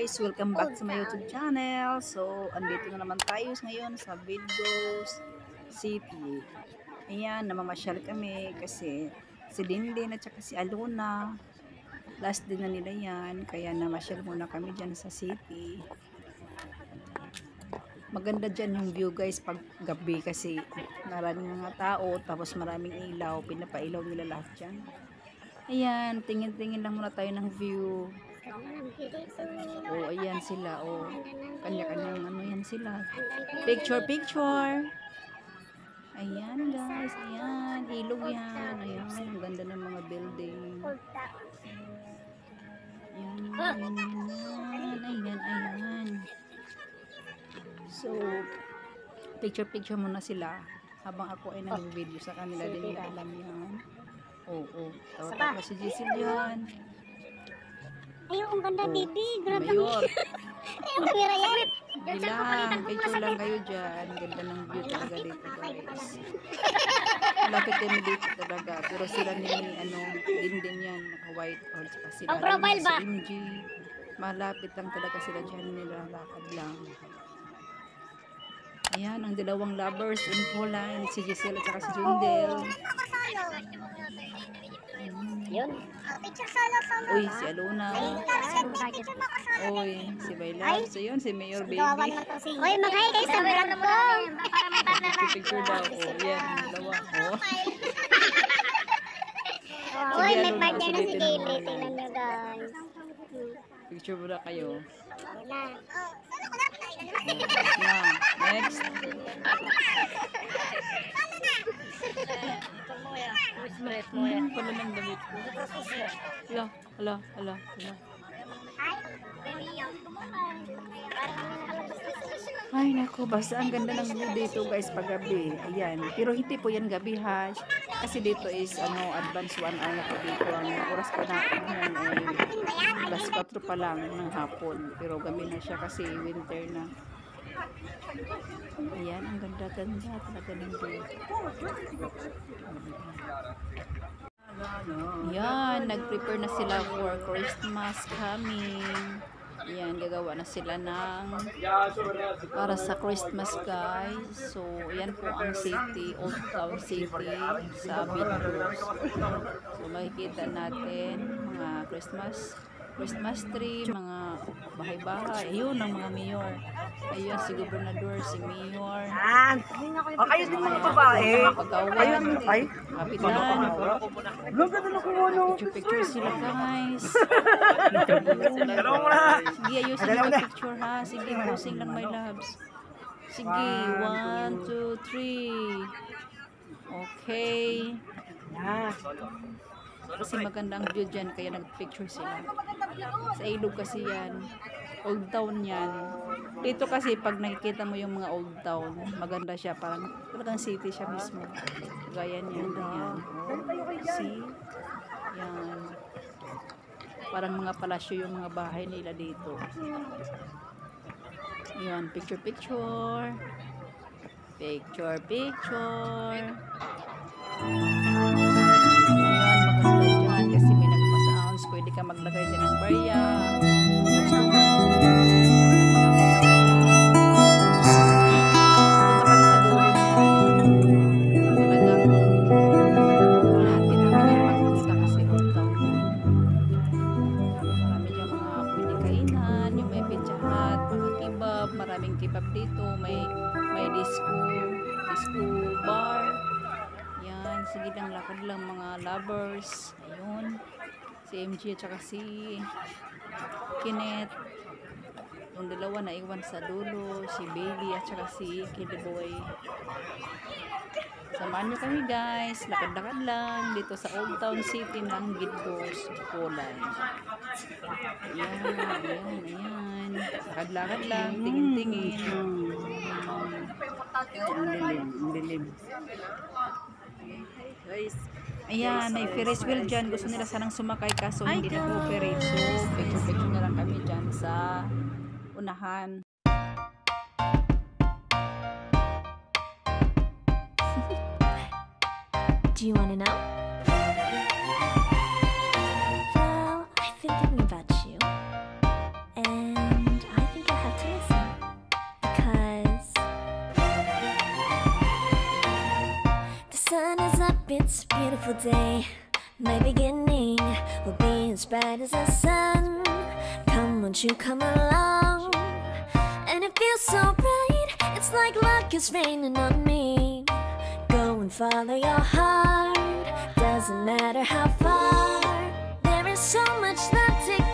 guys! Welcome back to my YouTube channel. So, andito na naman tayo ngayon sa Bildos City. Ayan, namamasyal kami kasi si Dindin at saka si Alona. Last din na nila yan. Kaya namasyal muna kami dyan sa city. Maganda dyan yung view guys pag gabi kasi maraming mga tao. Tapos maraming ilaw. Pinapailaw nila lahat dyan. Ayan, tingin-tingin lang muna tayo ng view. Oh, ayan sila. Oh, kanya-kanyang ano yan sila. Picture. Ayan guys, ayan. Ilog yan. Ayan, ang ganda ng mga building. Ayan. So, picture muna sila. Habang ako ay nag-video sa kanila din nila alam yan. Oo. Tawa-tawa si Giselle yan. Ayaw, ang ganda, baby. Grabe. Mayor. Ayaw, kamera yan. Bilang, picture lang kayo dyan. Ganda ng view talaga dito guys. Malapit din dito talaga. Pero sila ni, din yan. White horse pa sila. Ang profile ba? Si MG. Malapit lang talaga sila dyan. Nilalakad lang. Ayan, ang dalawang lovers in Poland. Si Giselle at saka si Jundel. Yun. Picture solo. Uy, si Alona. Uy, si Bailar. So yun, si Mayor Baby. Uy, mag-hi kayo sa vlog ko. Picture daw. Oh, yan. Dalawa. Oh. Uy, may partner na si Kaylee. Tingnan nyo guys. Picture muna kayo. Na. Next. Pala ng damit ko. Hala. Ay nako, basta ang ganda ng view dito guys paggabi. Ayan. Pero hindi po yan gabi ha. Kasi dito is advance 1 hour na po dito. Ang oras pa natin yan ay alas 4 pa lang ng hapon. Pero gabi na siya kasi winter na. Ayan, ang ganda-ganda talaga ng view. Ayan, nag-prepare na sila for Christmas coming. Ayan, gagawa na sila ng para sa Christmas guys. So, ayan po ang city, Old Town City sa Bildos. So, makikita natin mga Christmas tree, mga bahay-bahay. Ayun, ang mga mayor. Ayun, si gobernador, si mayor. Kayo din mga babae. Pag-awan, kapitan. Picture sila guys. Sige, ayusin yung picture ha. Sige, posing lang my loves. Sige, 1, 2, 3. Okay. Kasi magandang view dyan, kaya nag-picture sila. Sa ilog kasi yan. Old town yan. Dito kasi pag nakikita mo yung mga old town, maganda siya. Parang talagang city siya mismo. Gaya niyan. Yan. See? Yan. Parang mga palasyo yung mga bahay nila dito. Yan. Picture. Kasi may nagpa-sounds, pwede ka maglagay dyan ng barya. Punta kami sa dulo niya. Talagang lahat din namin yung pagpunta kasi old town yan. Marami dyan mga pwede kainan, yung may pizzahat, mga kebab, maraming kebab dito, may disco bar. Sige lang, lakad lang mga lovers. Ayun. Si MG at saka si Kenneth. Yung dalawa na iwan sa dulo. Si Bailey at saka si Kidboy. Samahan nyo kami guys. Lakad-lakad lang dito sa Old Town City ng Bildos, Poland. Ayan. Lakad-lakad lang. Tingin-tingin. Ang dilim. Guys, ayan, may Ferris wheel dyan. Gusto nila sanang sumakay kaso hindi nag-operate. So, picture na lang kami dyan sa unahan. Do you wanna know? Well, I've been thinking about you. And it's a beautiful day. My beginning will be as bright as the sun. Come, won't you come along? And it feels so bright, it's like luck is raining on me. Go and follow your heart, doesn't matter how far. There is so much left to